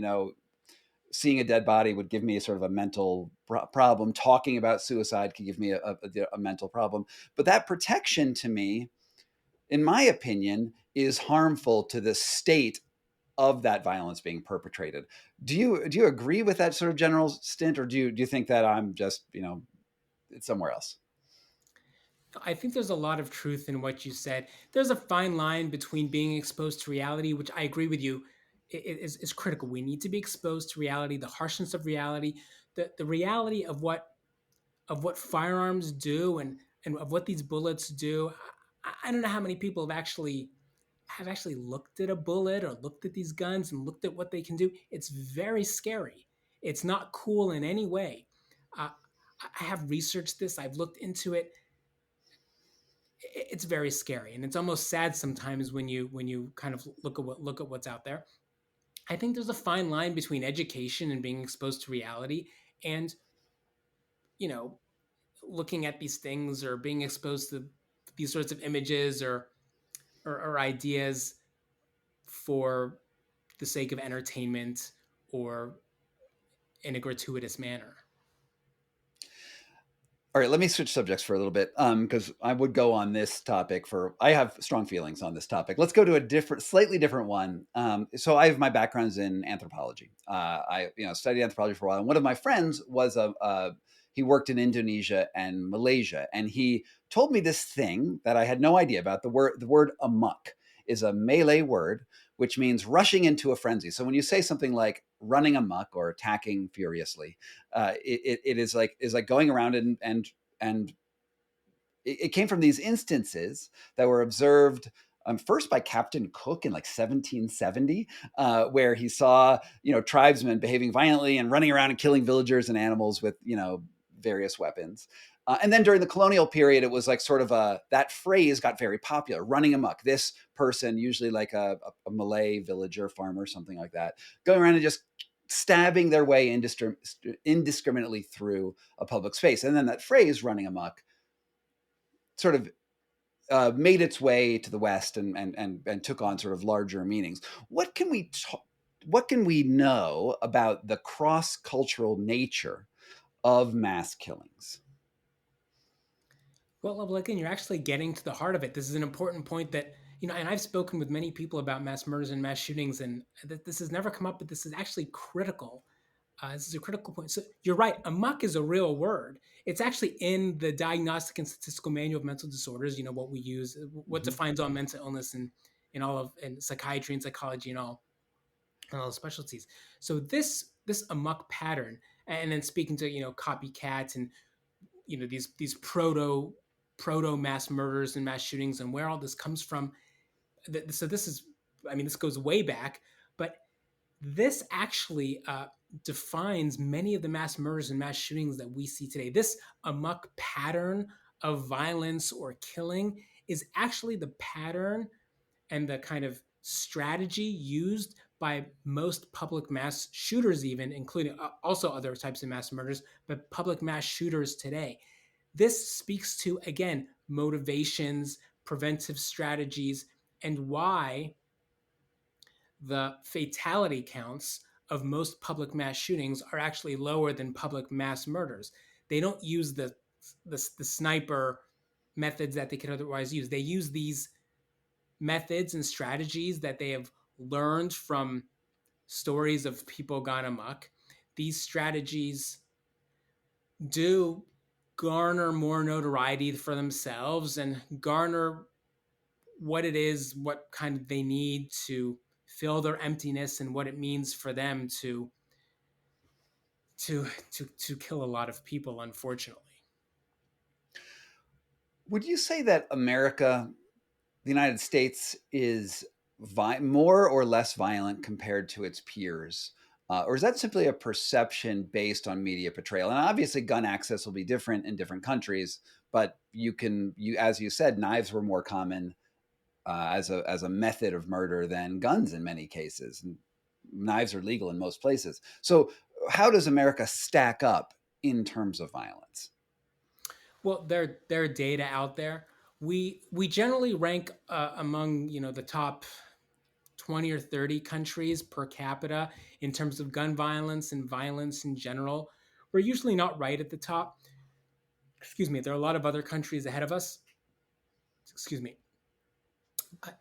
seeing a dead body would give me a sort of a mental problem. Talking about suicide could give me a mental problem. But that protection to me, in my opinion, is harmful to the state of that violence being perpetrated. Do you agree with that sort of general stint, or do you think that I'm just it's somewhere else? I think there's a lot of truth in what you said. There's a fine line between being exposed to reality, which I agree with you is critical. We need to be exposed to reality, the harshness of reality, the reality of what firearms do and of what these bullets do. I don't know how many people have actually looked at a bullet or looked at these guns and looked at what they can do. It's very scary. It's not cool in any way. Uh, I have researched this. I've looked into it. It's very scary, and it's almost sad sometimes when you kind of look at what's out there. I think there's a fine line between education and being exposed to reality, and you know, looking at these things or being exposed to these sorts of images or ideas for the sake of entertainment or in a gratuitous manner. All right, let me switch subjects for a little bit, because I would go on this topic I have strong feelings on this topic. Let's go to a slightly different one. So I have my backgrounds in anthropology. I studied anthropology for a while, and one of my friends was he worked in Indonesia and Malaysia, and he told me this thing that I had no idea about. The word amok is a Malay word which means rushing into a frenzy. So when you say something like running amok or attacking furiously, it is like going around and it came from these instances that were observed first by Captain Cook in like 1770, where he saw tribesmen behaving violently and running around and killing villagers and animals with various weapons. And then during the colonial period, it was like sort of that phrase got very popular, running amok. This person, usually like a Malay villager, farmer, something like that, going around and just stabbing their way indiscriminately through a public space. And then that phrase, running amok, sort of made its way to the West and took on sort of larger meanings. What can we know about the cross-cultural nature of mass killings? Well, again, you're actually getting to the heart of it. This is an important point that, and I've spoken with many people about mass murders and mass shootings, and this has never come up, but this is actually critical. This is a critical point. So you're right. Amok is a real word. It's actually in the Diagnostic and Statistical Manual of Mental Disorders. What we use, what Mm-hmm. defines all mental illness in all of in psychiatry and psychology and all the specialties. So this amok pattern, and then speaking to copycats and these proto mass murders and mass shootings and where all this comes from. So this is, I mean, this goes way back, but this actually defines many of the mass murders and mass shootings that we see today. This amok pattern of violence or killing is actually the pattern and the kind of strategy used by most public mass shooters, even including also other types of mass murders, but public mass shooters today. This speaks to, again, motivations, preventive strategies, and why the fatality counts of most public mass shootings are actually lower than public mass murders. They don't use the sniper methods that they could otherwise use. They use these methods and strategies that they have learned from stories of people gone amok. These strategies do garner more notoriety for themselves and garner what kind of they need to fill their emptiness and what it means for them to to kill a lot of people, unfortunately. Would you say that America, the United States, is more or less violent compared to its peers? Or is that simply a perception based on media portrayal? And obviously, gun access will be different in different countries, but as you said, knives were more common as a method of murder than guns in many cases. And knives are legal in most places. So, how does America stack up in terms of violence? Well, there are data out there. We generally rank among the top 20 or 30 countries per capita in terms of gun violence and violence in general. We're usually not right at the top. Excuse me. There are a lot of other countries ahead of us. Excuse me.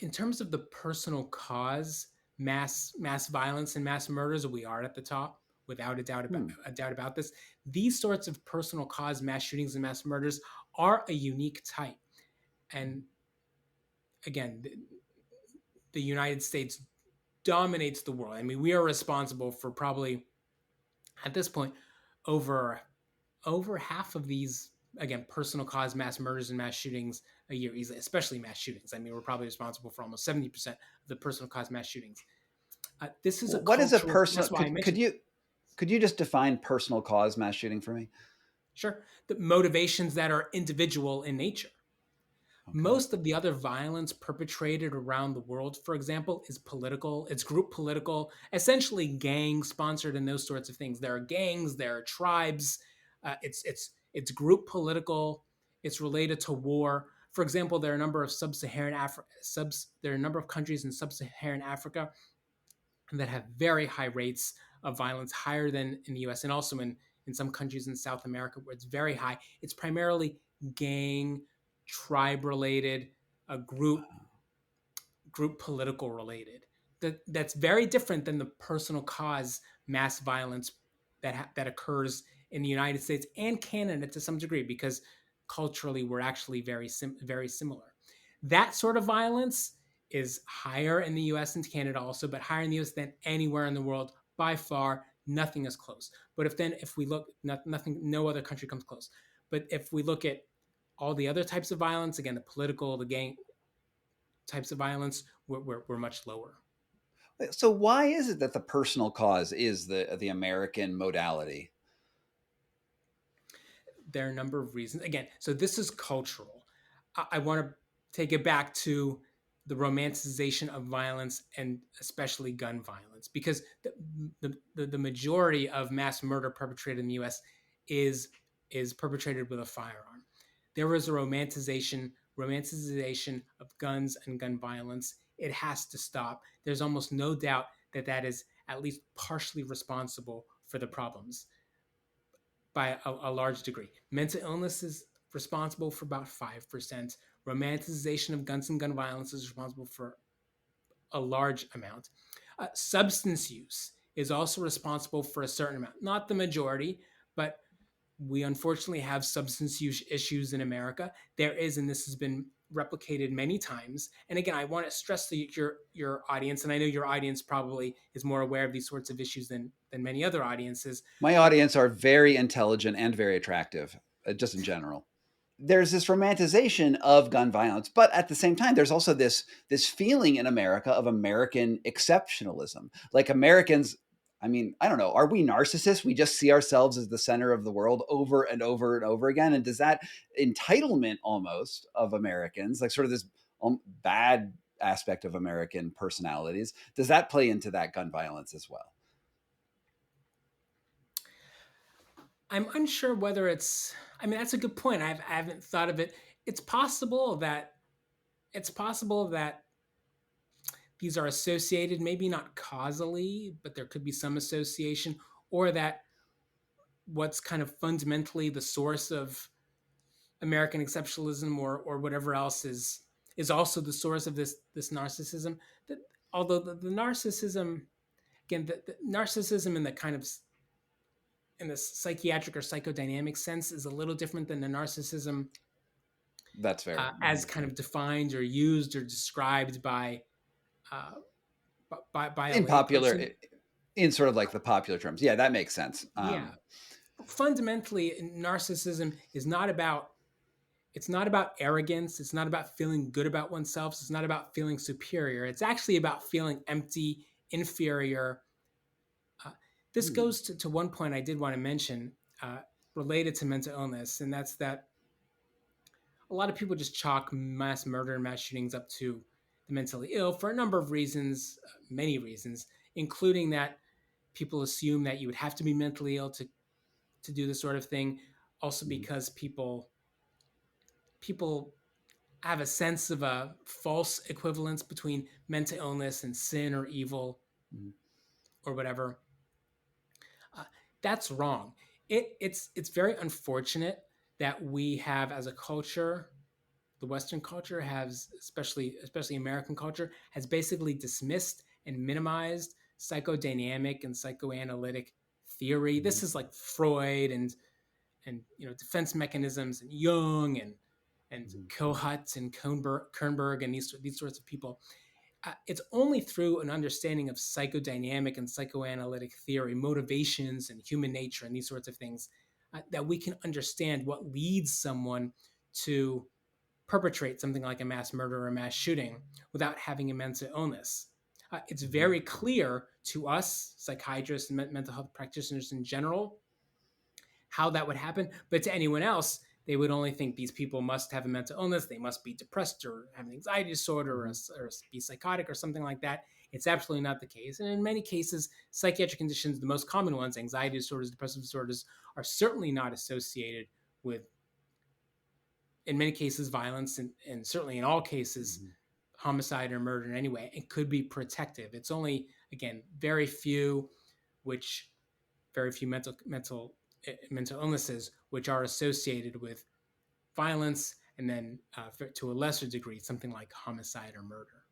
In terms of the personal cause, mass violence and mass murders, we are at the top without Hmm. a doubt about this. These sorts of personal cause mass shootings and mass murders are a unique type. And again, the United States dominates the world. I mean, we are responsible for probably at this point over half of these, again, personal cause mass murders and mass shootings a year easily, especially mass shootings. I mean, we're probably responsible for almost 70% of the personal cause mass shootings. This is a What is a cultural. personal? That's why I mentioned. Could you just define personal cause mass shooting for me? Sure, the motivations that are individual in nature. Okay. Most of the other violence perpetrated around the world, for example, is political. It's group political, essentially gang sponsored and those sorts of things. There are gangs, there are tribes. It's group political. It's related to war. For example, there are a number of there are a number of countries in sub-Saharan Africa that have very high rates of violence, higher than in the U.S. and also in some countries in South America where it's very high. It's primarily gang, tribe related, group political related. That's very different than the personal cause mass violence that occurs in the United States and Canada to some degree because culturally we're actually very similar. That sort of violence is higher in the US and Canada also, but higher in the US than anywhere in the world by far. Nothing is close. But if we look, nothing, no other country comes close. But if we look at all the other types of violence, again, the political, the gang types of violence, we're much lower. So why is it that the personal cause is the American modality? There are a number of reasons. Again, so this is cultural. I want to take it back to the romanticization of violence and especially gun violence because the majority of mass murder perpetrated in the US is perpetrated with a firearm. There is a romanticization of guns and gun violence. It has to stop. There's almost no doubt that that is at least partially responsible for the problems by a large degree. Mental illness is responsible for about 5%. Romanticization of guns and gun violence is responsible for a large amount. Substance use is also responsible for a certain amount, not the majority, but we unfortunately have substance use issues in America. There is, and this has been replicated many times. And again, I want to stress to your audience, and I know your audience probably is more aware of these sorts of issues than many other audiences. My audience are very intelligent and very attractive, just in general. There's this romanticization of gun violence, but at the same time, there's also this feeling in America of American exceptionalism. Like Americans, I mean, I don't know, are we narcissists? We just see ourselves as the center of the world over and over and over again. And does that entitlement almost of Americans, like sort of this bad aspect of American personalities, does that play into that gun violence as well? I'm unsure whether it's. I mean, that's a good point. I haven't thought of it. It's possible that it's possible that these are associated, maybe not causally, but there could be some association, or that what's kind of fundamentally the source of American exceptionalism or whatever else is also the source of this narcissism. That although the narcissism, again, the narcissism in the kind of in the psychiatric or psychodynamic sense is a little different than the narcissism That's fair. as kind of defined or used or described by uh, by a In popular layperson. in sort of like the popular terms. Yeah, that makes sense. Yeah. Fundamentally, narcissism is not about it's not about arrogance. It's not about feeling good about oneself. It's not about feeling superior. It's actually about feeling empty, inferior. Uh, this Hmm. goes to one point I did want to mention uh, related to mental illness, and that's that a lot of people just chalk mass murder and mass shootings up to the mentally ill for a number of reasons, many reasons, including that people assume that you would have to be mentally ill to do this sort of thing. Also, Hmm. because people have a sense of a false equivalence between mental illness and sin or evil Hmm. or whatever. Uh, that's wrong. It's very unfortunate that we have as a culture, the Western culture has, especially American culture, has basically dismissed and minimized psychodynamic and psychoanalytic theory. Hmm. This is like Freud and defense mechanisms and Jung and Hmm. Kohut and Kernberg and these sorts of people. It's only through an understanding of psychodynamic and psychoanalytic theory, motivations and human nature and these sorts of things, that we can understand what leads someone to perpetrate something like a mass murder or a mass shooting without having a mental illness. It's Hmm. very clear to us, psychiatrists and mental health practitioners in general, how that would happen. But to anyone else, they would only think these people must have a mental illness. They must be depressed or have an anxiety disorder Hmm. or be psychotic or something like that. It's absolutely not the case. And in many cases, psychiatric conditions, the most common ones, anxiety disorders, depressive disorders, are certainly not associated with, in many cases, violence, and certainly in all cases, Hmm. homicide or murder in any way. It could be protective. It's only, again, which very few mental illnesses which are associated with violence, and then to a lesser degree, something like homicide or murder.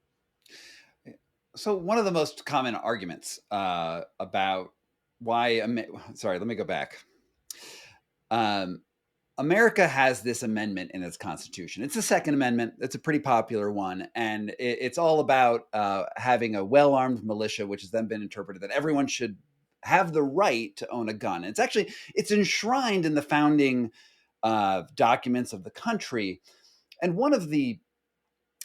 So one of the most common arguments about why, sorry, let me go back. Um, America has this amendment in its constitution. It's the Second Amendment. It's a pretty popular one, and it's all about having a well-armed militia, which has then been interpreted that everyone should have the right to own a gun. It's enshrined in the founding documents of the country, and one of the,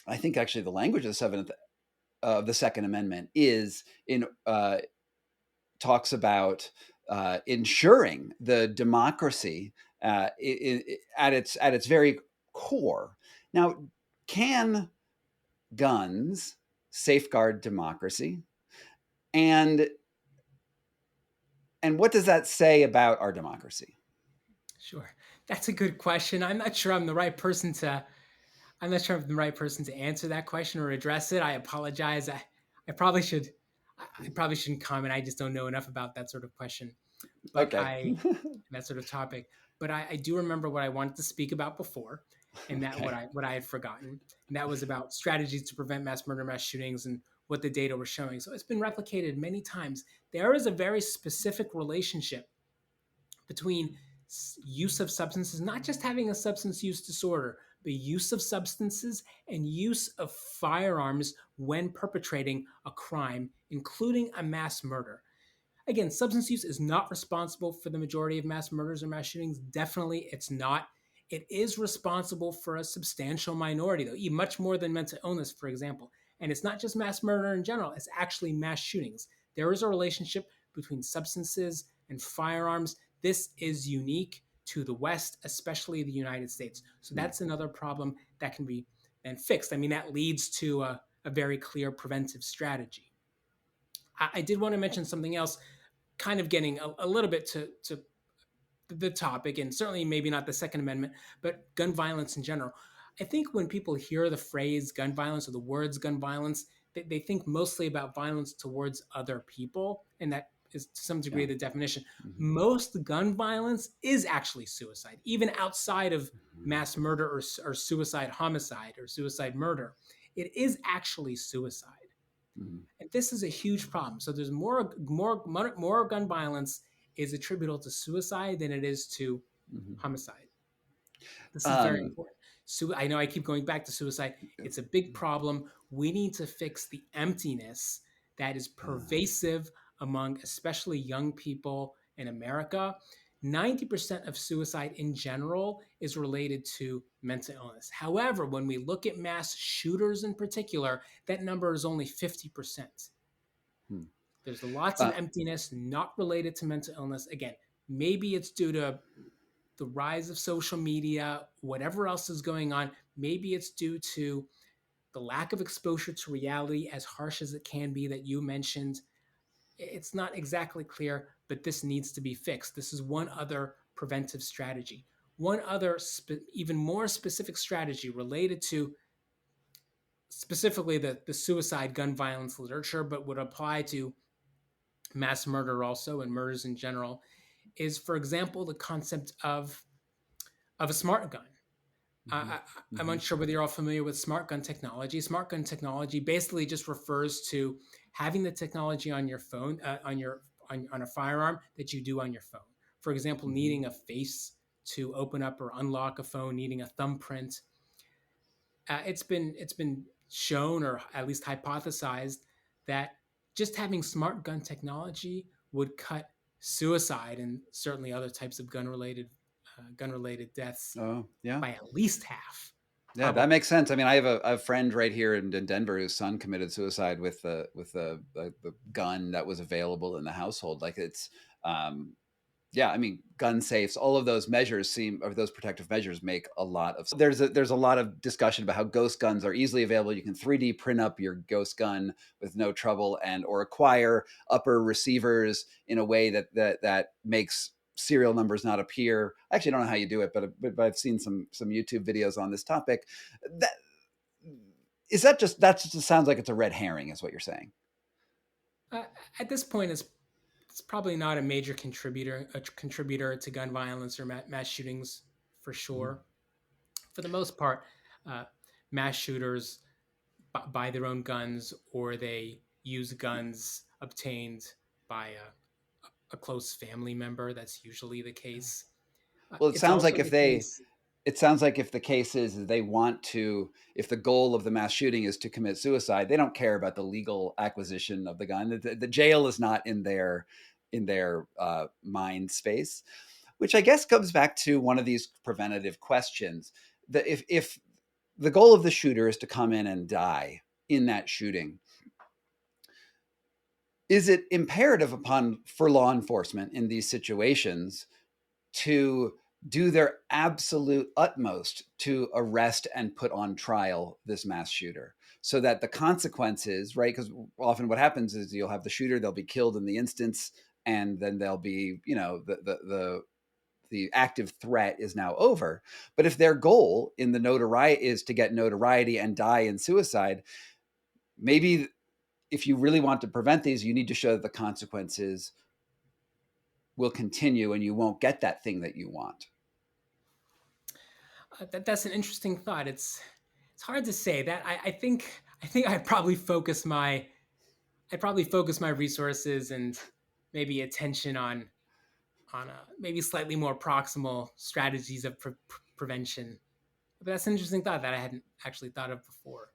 I think actually the language of the Second Amendment is in talks about ensuring the democracy at its very core. Now, can guns safeguard democracy? And what does that say about our democracy? Sure, that's a good question. I'm not sure I'm the right person to answer that question or address it. I apologize. I probably should. I probably shouldn't comment. I just don't know enough about that sort of question. But Okay. that sort of topic. But I do remember what I wanted to speak about before, and that Okay. what I had forgotten, and that was about strategies to prevent mass murder, mass shootings, and what the data were showing. So it's been replicated many times. There is a very specific relationship between use of substances, not just having a substance use disorder, but use of substances and use of firearms when perpetrating a crime, including a mass murder. Again, substance use is not responsible for the majority of mass murders or mass shootings. Definitely, it's not. It is responsible for a substantial minority, though, even much more than mental illness, for example. And it's not just mass murder in general, it's actually mass shootings. There is a relationship between substances and firearms. This is unique to the West, especially the United States. So that's another problem that can be then fixed. I mean, that leads to a very clear preventive strategy. I did want to mention something else, kind of getting a little bit to the topic, and certainly maybe not the Second Amendment, but gun violence in general. I think when people hear the phrase gun violence or the words gun violence, they think mostly about violence towards other people, and that is to some degree Yeah. the definition. Hmm. Most gun violence is actually suicide, even outside of Hmm. mass murder or suicide homicide or suicide murder. It is actually suicide. Hmm. And this is a huge problem. So there's more gun violence is attributable to suicide than it is to Hmm. homicide. This is very Um, important. So I know I keep going back to suicide. It's a big problem. We need to fix the emptiness that is uh, pervasive among especially young people in America. 90% of suicide in general is related to mental illness. However, when we look at mass shooters in particular, that number is only 50%. Hmm. There's lots of Uh, emptiness not related to mental illness. Again, maybe it's due to the rise of social media, whatever else is going on. Maybe it's due to the lack of exposure to reality, as harsh as it can be, that you mentioned. It's not exactly clear, but this needs to be fixed. This is one other preventive strategy. One other, even more specific strategy related to specifically the suicide gun violence literature, but would apply to mass murder also and murders in general, is, for example, the concept of a smart gun. mhm, I, I'm mhm. unsure whether you're all familiar with smart gun technology. Smart gun technology basically just refers to having the technology on your phone, on a firearm that you do on your phone. For example, Mhm. needing a face to open up or unlock a phone, needing a thumbprint. It's been shown, or at least hypothesized, that just having smart gun technology would cut suicide and certainly other types of gun related deaths Oh, yeah. by at least half, Yeah, that probably. makes sense. I mean, I have a friend right here in Denver whose son committed suicide with the gun that was available in the household. Like it's, um, yeah, I mean, gun safes, all of those measures seem, or those protective measures make a lot of. There's a lot of discussion about how ghost guns are easily available. You can 3D print up your ghost gun with no trouble, and or acquire upper receivers in a way that makes serial numbers not appear. I actually don't know how you do it, but I've seen some YouTube videos on this topic. That that just sounds like it's a red herring, is what you're saying. Uh, at this point, it's probably not a major contributor to gun violence or mass shootings for Mhm. sure. For the most part, uh, mass shooters buy their own guns, or they use guns obtained by a close family member. That's usually the case. Well, It's also the case. it sounds like if the case is they want to, if the goal of the mass shooting is to commit suicide, they don't care about the legal acquisition of the gun. The jail is not in their mind space, which I guess comes back to one of these preventative questions. If the goal of the shooter is to come in and die in that shooting, is it imperative upon for law enforcement in these situations to do their absolute utmost to arrest and put on trial this mass shooter so that the consequences, right? Because often what happens is you'll have the shooter, they'll be killed in the instance, and then they'll be, the active threat is now over. But if their goal in the notoriety is to get notoriety and die in suicide, maybe if you really want to prevent these, you need to show that the consequences will continue and you won't get that thing that you want. That's an interesting thought. It's hard to say that. I think I'd probably focus my resources and maybe attention on maybe slightly more proximal strategies of prevention. But that's an interesting thought that I hadn't actually thought of before.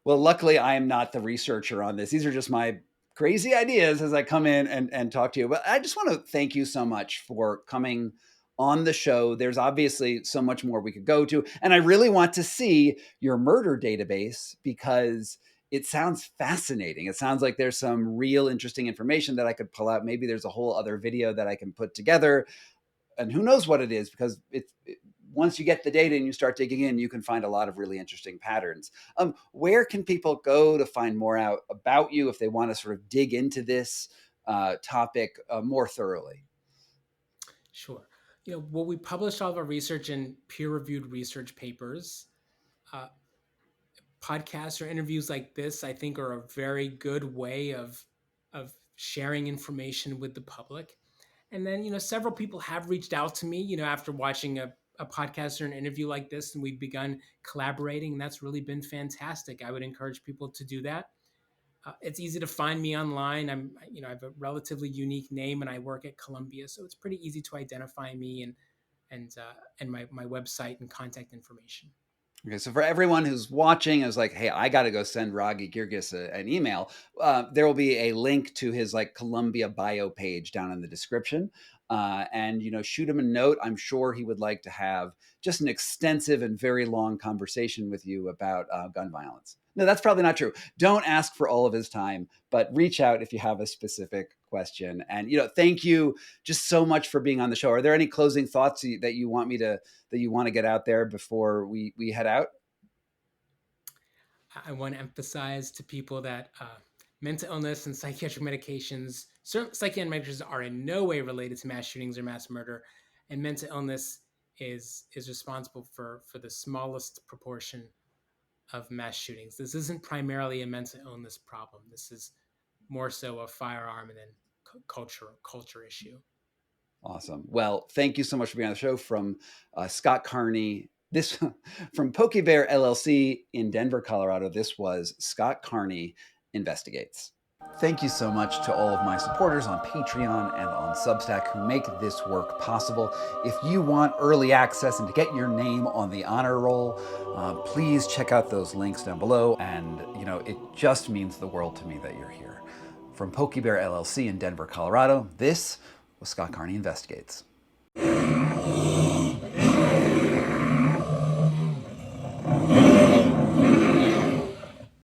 Well, luckily, I am not the researcher on this. These are just my crazy ideas as I come in and talk to you. But I just want to thank you so much for coming on the show. There's obviously so much more we could go to. And I really want to see your murder database because it sounds fascinating. It sounds like there's some real interesting information that I could pull out. Maybe there's a whole other video that I can put together, and who knows what it is, because once you get the data and you start digging in, you can find a lot of really interesting patterns. Where can people go to find more out about you if they want to sort of dig into this topic more thoroughly? Sure. Well, we publish all of our research in peer-reviewed research papers. Uh, Podcasts or interviews like this, I think, are a very good way of sharing information with the public. And then, several people have reached out to me, after watching a podcast or an interview like this, and we've begun collaborating, and that's really been fantastic. I would encourage people to do that. It's easy to find me online. I have a relatively unique name, and I work at Columbia, so it's pretty easy to identify me and my website and contact information. Okay, so for everyone who's watching, is like, hey, I got to go send Ragy Girgis an email. There will be a link to his like Colombia bio page down in the description, and shoot him a note. I'm sure he would like to have just an extensive and very long conversation with you about gun violence. No, that's probably not true. Don't ask for all of his time, but reach out if you have a specific question. And thank you just so much for being on the show. Are there any closing thoughts that you want me to that you want to get out there before we head out? I want to emphasize to people that mental illness and psychiatric medications, certain psychiatric medications, are in no way related to mass shootings or mass murder, and mental illness is responsible for the smallest proportion of mass shootings. This isn't primarily a mental illness problem. This is more so a firearm and then culture issue. Awesome. Well, thank you so much for being on the show. From Scott Carney, this from Pokey Bear LLC in Denver, Colorado. This was Scott Carney Investigates. Thank you so much to all of my supporters on Patreon and on Substack who make this work possible. If you want early access and to get your name on the honor roll, please check out those links down below. And, it just means the world to me that you're here. From Pokey Bear LLC in Denver, Colorado, this was Scott Carney Investigates.